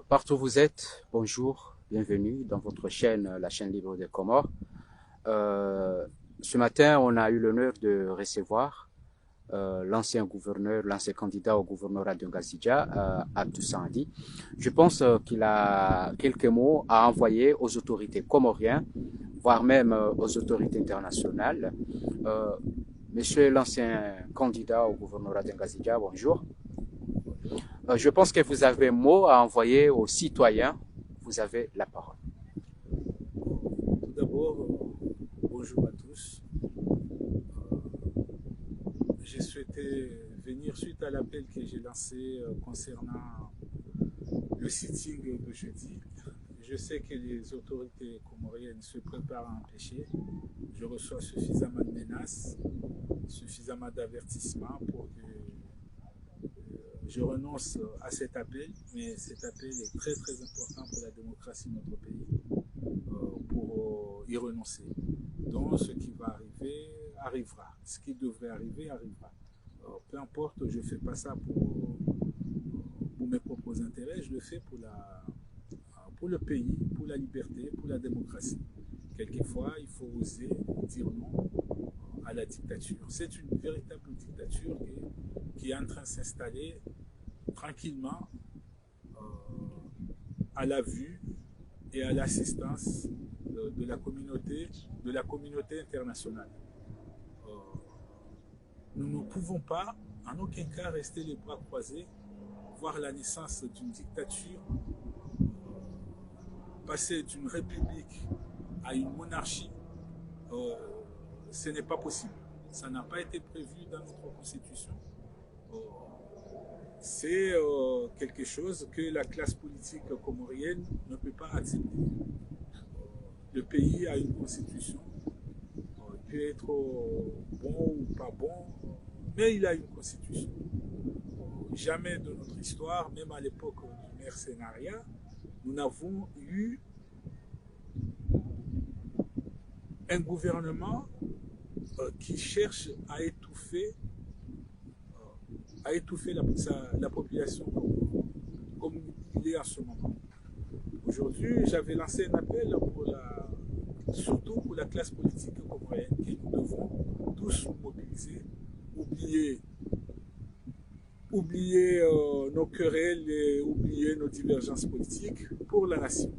Partout où vous êtes, bonjour, bienvenue dans votre chaîne, la chaîne Libre des Comores. Euh, Ce matin, on a eu l'honneur de recevoir l'ancien gouverneur, l'ancien candidat au gouvernorat de Ngazidja, Abdou Sandi. Je pense qu'il a quelques mots à envoyer aux autorités comoriennes, voire même aux autorités internationales. Euh, Monsieur l'ancien candidat au gouvernorat de Ngazidja, bonjour. Je pense que vous avez un mot à envoyer aux citoyens. Vous avez la parole. Tout d'abord, bonjour à tous. J'ai souhaité venir suite à l'appel que j'ai lancé concernant le sitting de jeudi. Je sais que les autorités comoriennes se préparent à empêcher. Je reçois suffisamment de menaces, suffisamment d'avertissements pour que je renonce à cet appel, mais cet appel est très très important pour la démocratie de notre pays, pour y renoncer. Donc ce qui va arriver arrivera, ce qui devrait arriver arrivera. Peu importe, je ne fais pas ça pour mes propres intérêts, je le fais pour le pays, pour la liberté, pour la démocratie. Quelquefois, il faut oser dire non à la dictature. C'est une véritable dictature qui est en train de s'installer tranquillement à la vue et à l'assistance de la communauté internationale. Nous ne pouvons pas, en aucun cas, rester les bras croisés, voir la naissance d'une dictature, passer d'une république à une monarchie. Ce n'est pas possible. Ça n'a pas été prévu dans notre constitution. C'est quelque chose que la classe politique comorienne ne peut pas accepter. Le pays a une constitution. Il peut être bon ou pas bon, mais il a une constitution. Jamais de notre histoire, même à l'époque du mercenariat, nous n'avons eu un gouvernement qui cherche à étouffer la population comme il est en ce moment. Aujourd'hui, j'avais lancé un appel surtout pour la classe politique comorienne, que nous devons tous nous mobiliser, oublier nos querelles et oublier nos divergences politiques pour la nation.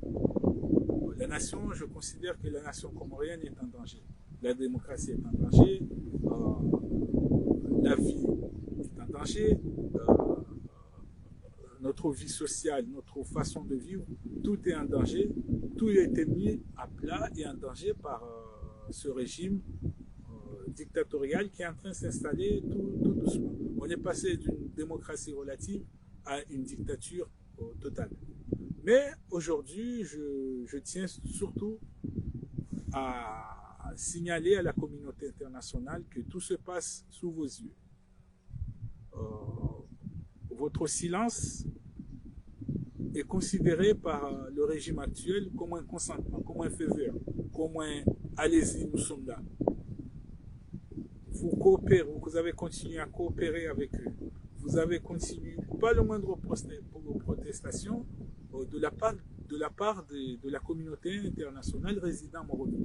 La nation, je considère que la nation comorienne est en danger. La démocratie est en danger, la vie est en danger, notre vie sociale, notre façon de vivre, tout est en danger. Tout a été mis à plat et en danger par ce régime dictatorial qui est en train de s'installer tout doucement. On est passé d'une démocratie relative à une dictature totale. Mais aujourd'hui, je tiens surtout à signaler à la communauté internationale que tout se passe sous vos yeux. Votre silence est considéré par le régime actuel comme un consentement, comme un faveur, comme un allez-y, nous sommes là. Vous coopérez, vous avez continué à coopérer avec eux. Vous avez continué, pas le moindre protestation de la part de la communauté internationale résidant à Moroni.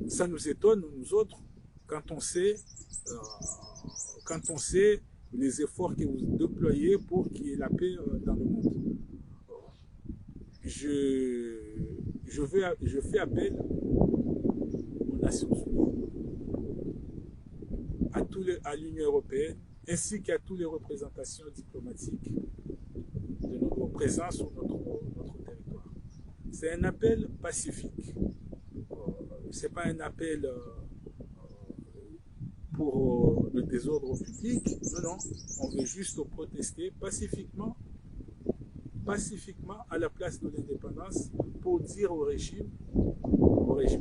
Ça nous étonne, nous autres, quand on sait les efforts que vous déployez pour qu'il y ait la paix dans le monde. Je fais appel aux Nations Unies, à l'Union européenne, ainsi qu'à toutes les représentations diplomatiques de notre présence sur notre territoire. C'est un appel pacifique. Ce n'est pas un appel pour le désordre public. Non, non. On veut juste protester pacifiquement à la place de l'indépendance pour dire au régime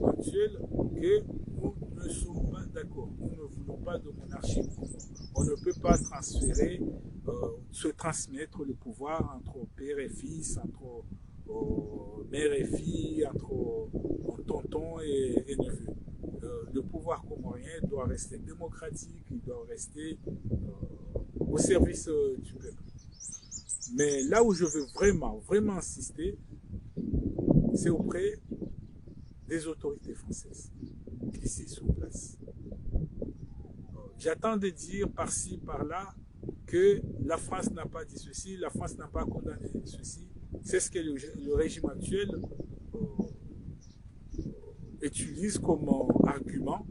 actuel que nous ne sommes pas d'accord. Nous ne voulons pas de monarchie. On ne peut pas se transmettre le pouvoir entre père et fils, entre mère et fille, entre tonton et neveu. Le pouvoir comorien doit rester démocratique, il doit rester au service du peuple. Mais là où je veux vraiment insister, c'est auprès des autorités françaises ici sur place. J'attends de dire par-ci, par-là, que la France n'a pas dit ceci, la France n'a pas condamné ceci. C'est ce que le régime actuel utilise comme argument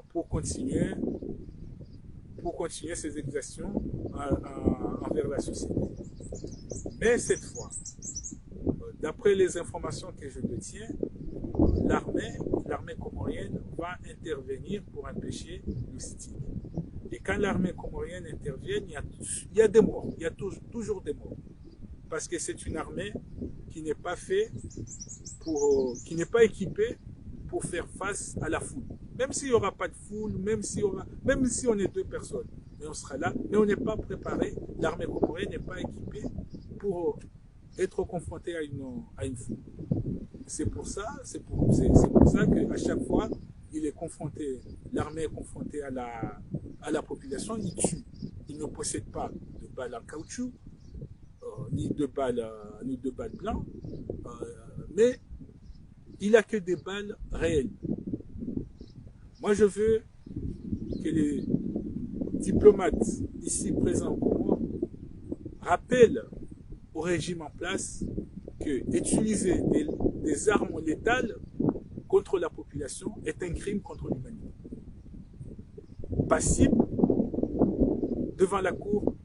pour continuer ses exactions envers la société. Mais cette fois, d'après les informations que je détiens, l'armée comorienne va intervenir pour empêcher le sitting. Et quand l'armée comorienne intervient, il y a des morts, il y a toujours des morts. Parce que c'est une armée qui n'est pas équipée pour faire face à la foule. Même s'il n'y aura pas de foule, même si on est 2 personnes, mais on sera là, mais on n'est pas préparé, l'armée comorienne n'est pas équipée pour être confrontée à une foule. C'est pour ça qu'à chaque fois, l'armée est confrontée à la population, il tue. Il ne possède pas de balles en caoutchouc, ni de balles blancs, mais il n'a que des balles réelles. Moi, je veux que les diplomates ici présents au Comores rappellent au régime en place que utiliser des armes létales contre la population est un crime contre l'humanité. Passible devant la Cour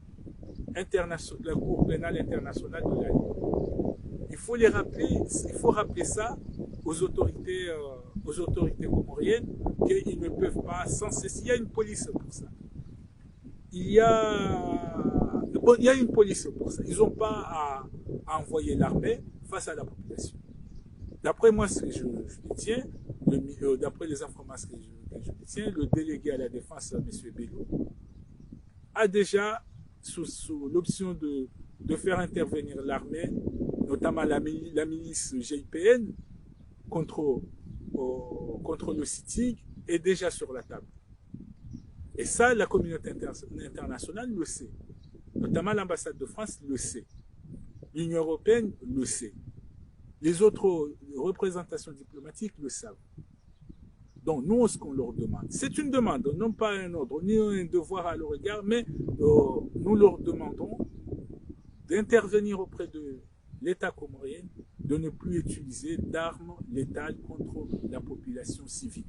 pénale internationale de la Ligue. Il faut rappeler ça aux autorités comoriennes qu'ils ne peuvent pas sans cesse. Il y a une police pour ça. Il y a une police pour ça. Ils n'ont pas à envoyer l'armée face à la population. D'après moi, ce que je détiens, d'après les informations que je détiens, le délégué à la défense, M. Bello, a déjà, sous l'option de faire intervenir l'armée, notamment la milice GIPN, contre le sitting, est déjà sur la table. Et ça, la communauté internationale le sait. Notamment l'ambassade de France le sait. L'Union européenne le sait. Les autres représentations diplomatiques le savent. Donc, nous, ce qu'on leur demande, c'est une demande, non pas un ordre, ni un devoir à leur égard, mais nous leur demandons d'intervenir auprès de l'État comorien, de ne plus utiliser d'armes létales contre la population civile.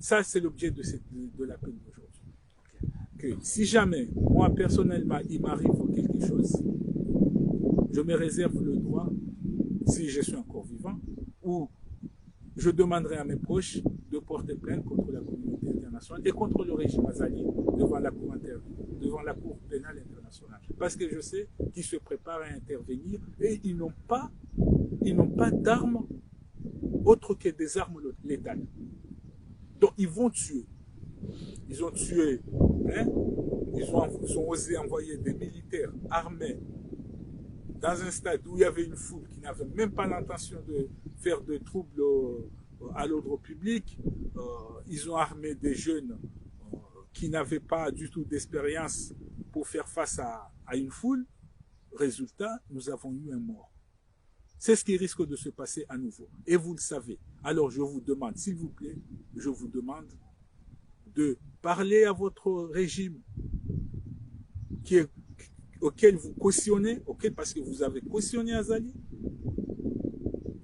Ça, c'est l'objet de l'appel d'aujourd'hui. Que si jamais, moi, personnellement, il m'arrive quelque chose, je me réserve le droit, si je suis encore vivant, ou je demanderai à mes proches de porter plainte contre la communauté internationale et contre le régime azali devant la Cour pénale internationale. Parce que je sais qu'ils se préparent à intervenir et ils n'ont pas d'armes autres que des armes létales. Donc ils vont tuer. Ils ont tué, ils ont osé envoyer des militaires armés dans un stade où il y avait une foule qui n'avait même pas l'intention de faire de troubles à l'ordre public. Ils ont armé des jeunes qui n'avaient pas du tout d'expérience pour faire face à une foule. Résultat, nous avons eu un mort. C'est ce qui risque de se passer à nouveau. Et vous le savez. Alors je vous demande, s'il vous plaît, je vous demande de parler à votre régime auquel vous cautionnez, parce que vous avez cautionné Azali.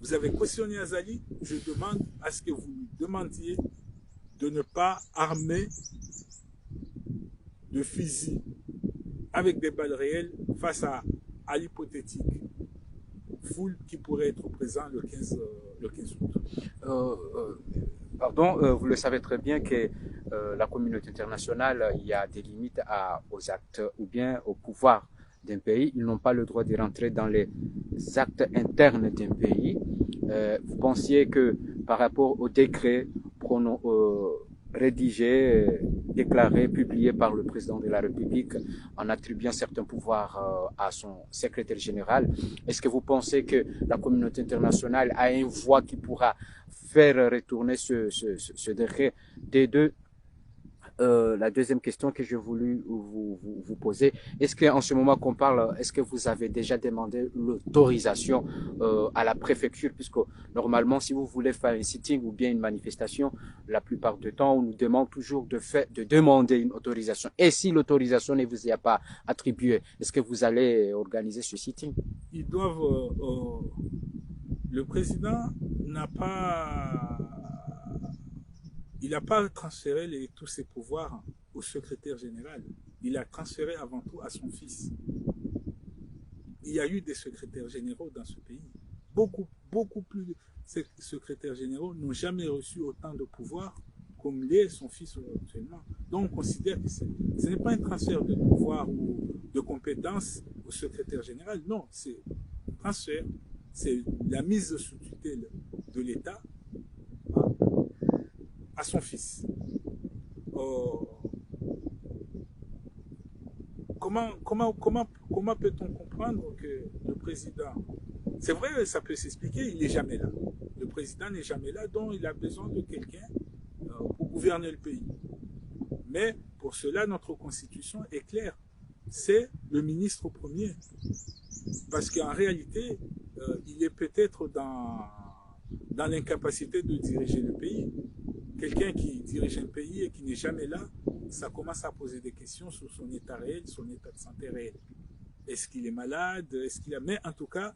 Vous avez cautionné Azali. Je demande à ce que vous lui demandiez de ne pas armer de fusils avec des balles réelles face à l'hypothétique foule qui pourrait être présent le 15 août. Pardon, vous le savez très bien que la communauté internationale, il y a des limites aux actes ou bien au pouvoir d'un pays. Ils n'ont pas le droit de rentrer dans les actes internes d'un pays. Vous pensiez que par rapport au décret rédigé, déclaré, publié par le président de la République en attribuant certains pouvoirs à son secrétaire général, est-ce que vous pensez que la communauté internationale a une voix qui pourra faire retourner ce décret des deux La deuxième question que j'ai voulu vous poser, est-ce qu'en ce moment qu'on parle, est-ce que vous avez déjà demandé l'autorisation à la préfecture, puisque normalement, si vous voulez faire un sitting ou bien une manifestation, la plupart du temps, on nous demande toujours de demander une autorisation. Et si l'autorisation ne vous y a pas attribuée, est-ce que vous allez organiser ce sitting? Ils doivent... le président n'a pas... Il n'a pas transféré tous ses pouvoirs au secrétaire général. Il a transféré avant tout à son fils. Il y a eu des secrétaires généraux dans ce pays. Beaucoup plus de secrétaires généraux n'ont jamais reçu autant de pouvoir comme l'est son fils actuellement. Donc on considère que ce n'est pas un transfert de pouvoir ou de compétences au secrétaire général. Non, c'est un transfert. C'est la mise sous tutelle de l'État à son fils. Comment peut-on comprendre que le président, c'est vrai, ça peut s'expliquer, il n'est jamais là. Le président n'est jamais là, donc il a besoin de quelqu'un pour gouverner le pays. Mais pour cela, notre constitution est claire. C'est le ministre premier. Parce qu'en réalité, il est peut-être dans l'incapacité de diriger le pays. Quelqu'un qui dirige un pays et qui n'est jamais là, ça commence à poser des questions sur son état réel, son état de santé réel. Est-ce qu'il est malade? Est-ce qu'il a... Mais en tout cas,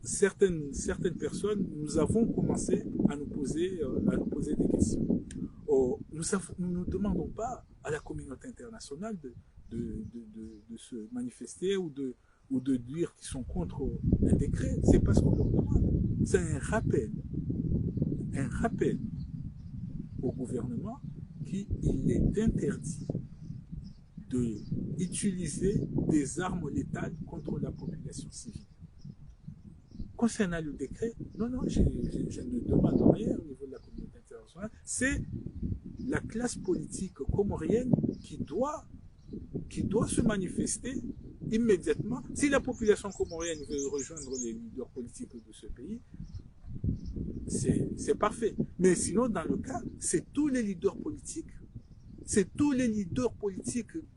certaines personnes, nous avons commencé à nous poser des questions. Nous ne demandons pas à la communauté internationale de se manifester ou de dire qu'ils sont contre un décret. C'est pas ce qu'on leur demande. C'est un rappel au gouvernement qu'il est interdit d'utiliser des armes létales contre la population civile. Concernant le décret, non, je ne demande rien au niveau de la communauté internationale. C'est la classe politique comorienne qui doit se manifester immédiatement. Si la population comorienne veut rejoindre les leaders politiques de ce pays, c'est parfait. Mais sinon, dans le cas, c'est tous les leaders politiques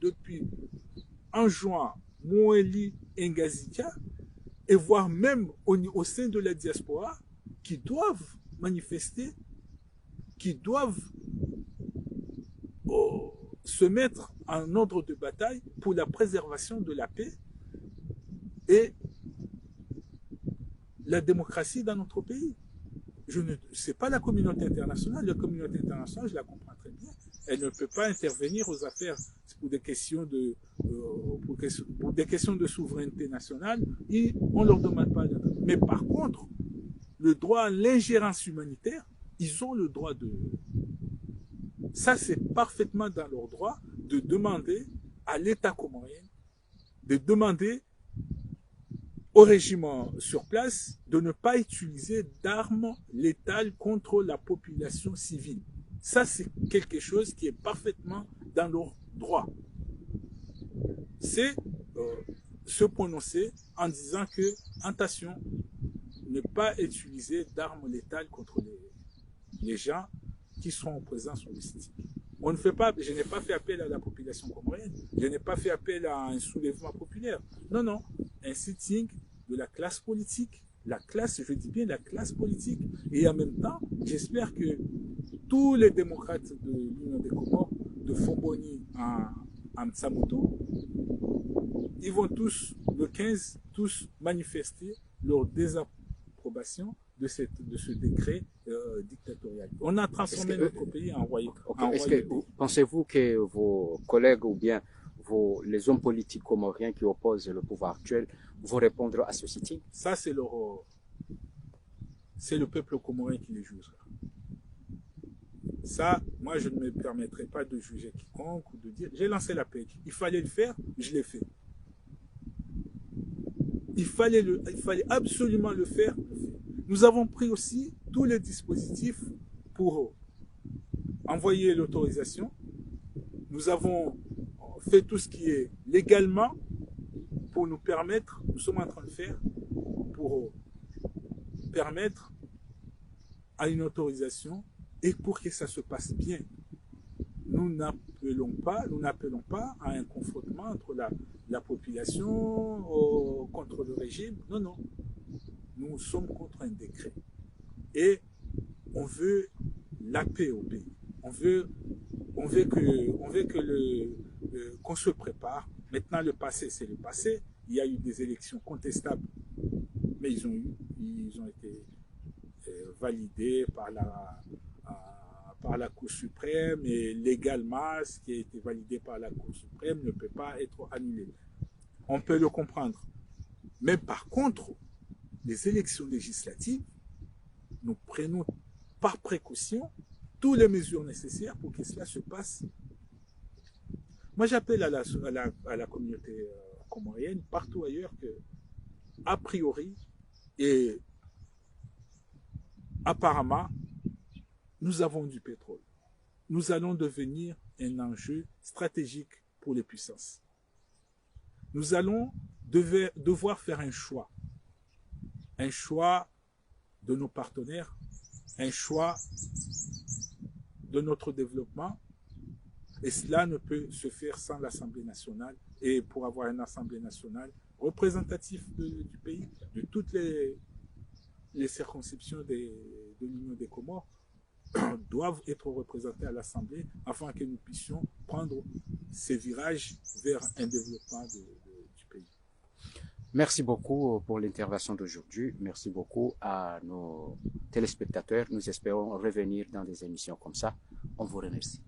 depuis en juin, Moeli Ngazija, et voire même au sein de la diaspora, qui doivent manifester, qui doivent se mettre en ordre de bataille pour la préservation de la paix et la démocratie dans notre pays. C'est pas la communauté internationale. La communauté internationale, je la comprends très bien. Elle ne peut pas intervenir aux affaires pour des questions de souveraineté nationale. Et on leur demande pas. Mais par contre, le droit à l'ingérence humanitaire, ils ont le droit de... Ça, c'est parfaitement dans leur droit de demander à l'État comorien, de demander au régime sur place de ne pas utiliser d'armes létales contre la population civile. Ça, c'est quelque chose qui est parfaitement dans leur droit. C'est se prononcer en disant que, attention, ne pas utiliser d'armes létales contre les gens qui sont présents sur le site. On ne fait pas, je n'ai pas fait appel à la population comorienne, je n'ai pas fait appel à un soulèvement populaire. Non, un sitting de la classe politique, je dis bien la classe politique, et en même temps, j'espère que tous les démocrates de l'Union des Comores, de Fomboni à Mtsamoto, ils vont tous, le 15, tous manifester leur désapprobation de ce décret dictatorial. On a transformé notre pays en royaume. Pensez-vous que vos collègues ou bien les hommes politiques comoriens qui opposent le pouvoir actuel vont répondre à ce sitting? Ça, c'est le peuple comorien qui les jugera. Ça, moi, je ne me permettrai pas de juger quiconque ou de dire, j'ai lancé la paix. Il fallait le faire, je l'ai fait. Il fallait absolument le faire. Nous avons pris aussi tous les dispositifs pour envoyer l'autorisation. Nous avons fait tout ce qui est légalement pour nous permettre, nous sommes en train de faire pour permettre à une autorisation et pour que ça se passe bien. nous n'appelons pas à un confrontement entre la population contre le régime. Non, non. Nous sommes contre un décret. Et on veut la paix au pays. On veut qu'on se prépare. Maintenant, le passé, c'est le passé. Il y a eu des élections contestables, mais ils ont été validés par la Cour suprême, et légalement, ce qui a été validé par la Cour suprême ne peut pas être annulé. On peut le comprendre. Mais par contre, les élections législatives, nous prenons par précaution toutes les mesures nécessaires pour que cela se passe. Moi, j'appelle à la communauté comorienne, partout ailleurs, que, a priori, et apparemment, nous avons du pétrole. Nous allons devenir un enjeu stratégique pour les puissances. Nous allons devoir faire un choix de nos partenaires, un choix de notre développement, et cela ne peut se faire sans l'Assemblée nationale. Et pour avoir une Assemblée nationale représentative du pays, de toutes les circonscriptions de l'Union des Comores, doivent être représentés à l'Assemblée afin que nous puissions prendre ces virages vers un développement du pays. Merci beaucoup pour l'intervention d'aujourd'hui. Merci beaucoup à nos téléspectateurs. Nous espérons revenir dans des émissions comme ça. On vous remercie.